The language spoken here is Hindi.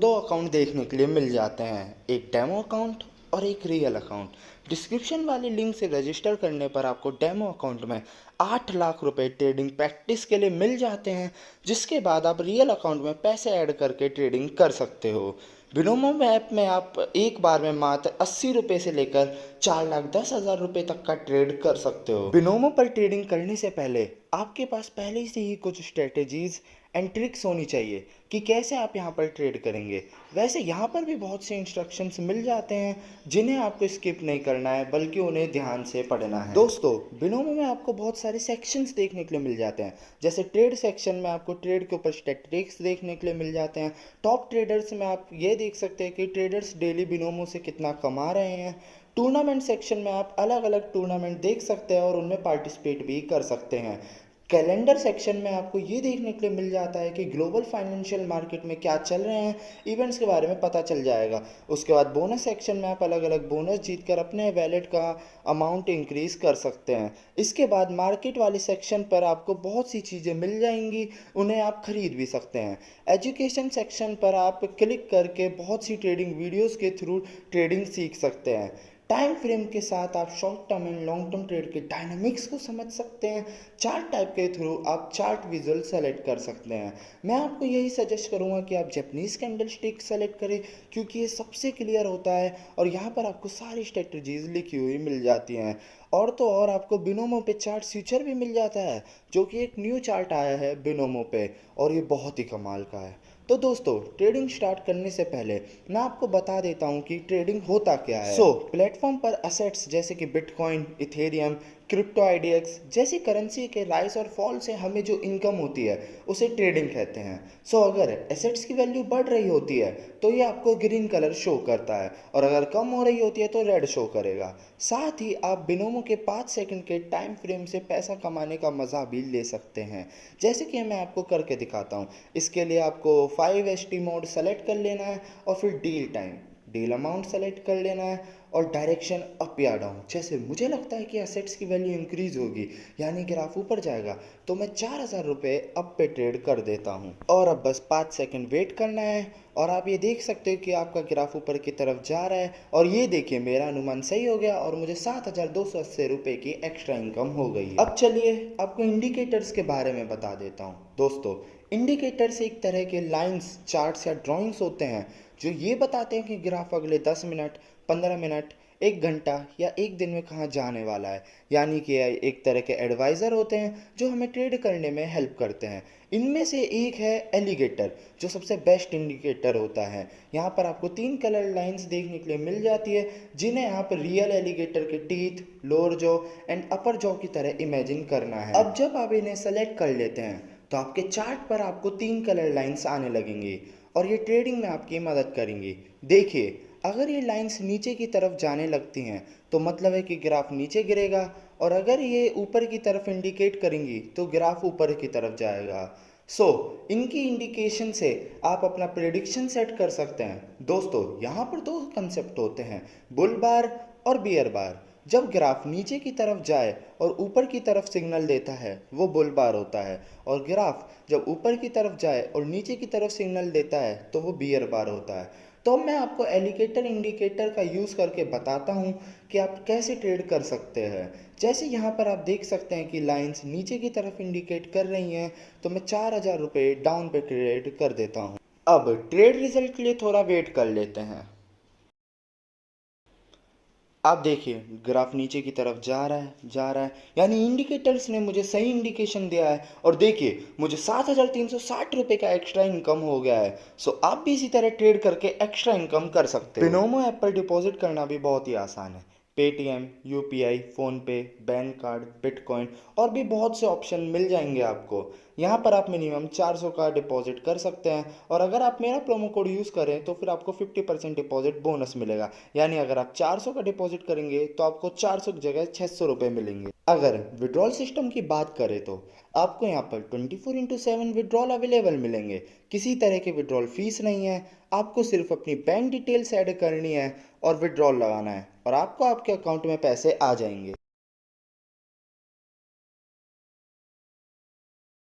दो अकाउंट देखने के लिए मिल जाते हैं, एक डेमो अकाउंट और एक रियल अकाउंट। डिस्क्रिप्शन वाले लिंक से रजिस्टर करने पर आपको डेमो अकाउंट में 8 लाख रुपए ट्रेडिंग प्रैक्टिस के लिए मिल जाते हैं, जिसके बाद आप रियल अकाउंट में पैसे ऐड करके ट्रेडिंग कर सकते हो। बिनोमो ऐप में आप एक बार में मात्र 80 रुपये से लेकर 4,10,000 रुपये तक का ट्रेड कर सकते हो। बिनोमो पर ट्रेडिंग करने से पहले आपके पास पहले से ही कुछ स्ट्रेटेजीज एंड ट्रिक्स होनी चाहिए कि कैसे आप यहाँ पर ट्रेड करेंगे। वैसे यहाँ पर भी बहुत से इंस्ट्रक्शंस मिल जाते हैं जिन्हें आपको स्किप नहीं करना है, बल्कि उन्हें ध्यान से पढ़ना है। दोस्तों, बिनोमो में आपको बहुत सारे सेक्शंस देखने के लिए मिल जाते हैं। जैसे ट्रेड सेक्शन में आपको ट्रेड के ऊपर स्टैटिस्टिक्स देखने के लिए मिल जाते हैं। टॉप ट्रेडर्स में आप ये देख सकते हैं कि ट्रेडर्स डेली बिनोमो से कितना कमा रहे हैं। टूर्नामेंट सेक्शन में आप अलग अलग टूर्नामेंट देख सकते हैं और उनमें पार्टिसिपेट भी कर सकते हैं। कैलेंडर सेक्शन में आपको ये देखने के लिए मिल जाता है कि ग्लोबल फाइनेंशियल मार्केट में क्या चल रहे हैं, इवेंट्स के बारे में पता चल जाएगा। उसके बाद बोनस सेक्शन में आप अलग अलग बोनस जीतकर अपने वैलेट का अमाउंट इंक्रीज कर सकते हैं। इसके बाद मार्केट वाले सेक्शन पर आपको बहुत सी चीज़ें मिल जाएंगी, उन्हें आप खरीद भी सकते हैं। एजुकेशन सेक्शन पर आप क्लिक करके बहुत सी ट्रेडिंग वीडियोज़ के थ्रू ट्रेडिंग सीख सकते हैं। टाइम फ्रेम के साथ आप short term and long term trade के डायनामिक्स को समझ सकते हैं। चार्ट टाइप के थ्रू आप चार्ट विजुअल सेलेक्ट कर सकते हैं। मैं आपको यही सजेस्ट करूंगा कि आप जैपनीज कैंडल स्टिक सेलेक्ट करें, क्योंकि ये सबसे क्लियर होता है और यहाँ पर आपको सारी स्ट्रेटजीज लिखी हुई मिल जाती हैं। और तो और आपको बिनोमो पे चार्ट फ्यूचर भी मिल जाता है, जो कि एक न्यू चार्ट आया है बिनोमो पे और ये बहुत ही कमाल का है। तो दोस्तों, ट्रेडिंग स्टार्ट करने से पहले मैं आपको बता देता हूं कि ट्रेडिंग होता क्या है। प्लेटफॉर्म पर असेट्स जैसे कि बिटकॉइन, इथेरियम, क्रिप्टो आईडीएक्स जैसी करेंसी के राइज और फॉल से हमें जो इनकम होती है उसे ट्रेडिंग कहते हैं। अगर एसेट्स की वैल्यू बढ़ रही होती है तो ये आपको ग्रीन कलर शो करता है, और अगर कम हो रही होती है तो रेड शो करेगा। साथ ही आप बिनोमो के 5 सेकंड के टाइम फ्रेम से पैसा कमाने का मज़ा भी ले सकते हैं, जैसे कि मैं आपको करके दिखाता हूँ। इसके लिए आपको 5ST मोड सेलेक्ट कर लेना है और फिर deal time, deal amount select कर लेना है और डायरेक्शन अप या डाउन। जैसे मुझे लगता है कि एसेट्स की वैल्यू इंक्रीज होगी, यानी ग्राफ ऊपर जाएगा, तो मैं 4,000 रुपये अप पे ट्रेड कर देता हूँ और अब बस 5 सेकंड वेट करना है और आप ये देख सकते हो कि आपका ग्राफ ऊपर की तरफ जा रहा है। और ये देखिए, मेरा अनुमान सही हो गया और मुझे 7,280 रुपये की एक्स्ट्रा इनकम हो गई है। अब चलिए आपको इंडिकेटर्स के बारे में बता देता हूँ। दोस्तों, इंडिकेटर्स एक तरह के लाइंस, चार्ट्स या ड्राइंग्स होते हैं जो ये बताते हैं कि ग्राफ अगले 10 मिनट, 15 मिनट, 1 घंटा या एक दिन में कहाँ जाने वाला है। यानी कि एक तरह के एडवाइज़र होते हैं जो हमें ट्रेड करने में हेल्प करते हैं। इनमें से एक है एलिगेटर, जो सबसे बेस्ट इंडिकेटर होता है। यहाँ पर आपको 3 कलर लाइंस देखने के लिए मिल जाती है, जिन्हें आप रियल एलिगेटर के teeth, lower jaw and upper jaw की तरह इमेजिन करना है। अब जब आप इन्हें सेलेक्ट कर लेते हैं तो आपके चार्ट पर आपको 3 कलर लाइंस आने लगेंगी और ये ट्रेडिंग में आपकी मदद करेंगी। देखिए, अगर ये लाइंस नीचे की तरफ जाने लगती हैं तो मतलब है कि ग्राफ नीचे गिरेगा, और अगर ये ऊपर की तरफ इंडिकेट करेंगी तो ग्राफ ऊपर की तरफ जाएगा। इनकी इंडिकेशन से आप अपना प्रेडिक्शन सेट कर सकते हैं। दोस्तों, यहाँ पर 2 कंसेप्ट होते हैं, बुल बार और बियर बार। जब ग्राफ नीचे की तरफ जाए और ऊपर की तरफ सिग्नल देता है वो बुल बार होता है, और ग्राफ जब ऊपर की तरफ जाए और नीचे की तरफ सिग्नल देता है तो वो बियर बार होता है। तो मैं आपको एलिगेटर इंडिकेटर का यूज़ करके बताता हूँ कि आप कैसे ट्रेड कर सकते हैं। जैसे यहाँ पर आप देख सकते हैं कि लाइंस नीचे की तरफ इंडिकेट कर रही हैं, तो मैं 4,000 रुपये डाउन पे ट्रेड कर देता हूँ। अब ट्रेड रिजल्ट के लिए थोड़ा वेट कर लेते हैं। आप देखिए, ग्राफ नीचे की तरफ जा रहा है, जा रहा है, यानी इंडिकेटर्स ने मुझे सही इंडिकेशन दिया है। और देखिए, मुझे 7,360 रुपये का एक्स्ट्रा इनकम हो गया है। आप भी इसी तरह ट्रेड करके एक्स्ट्रा इनकम कर सकते हो। बिनोमो ऐप पर डिपॉजिट करना भी बहुत ही आसान है। Paytm, UPI, PhonePe, bank card, bitcoin और भी बहुत से ऑप्शन मिल जाएंगे आपको। यहाँ पर आप मिनिमम 400 का डिपॉजिट कर सकते हैं, और अगर आप मेरा प्रोमो कोड यूज़ करें तो फिर आपको 50% डिपॉजिट बोनस मिलेगा। यानी अगर आप 400 का डिपॉजिट करेंगे तो आपको 400 की जगह 600 रुपये मिलेंगे। अगर विड्रॉल सिस्टम की बात करें तो आपको यहाँ पर 24/7 विड्रॉल अवेलेबल मिलेंगे। किसी तरह की विड्रॉल फीस नहीं है, आपको सिर्फ अपनी बैंक डिटेल्स ऐड करनी है और विड्रॉल लगाना है, और आपको आपके अकाउंट में पैसे आ जाएंगे।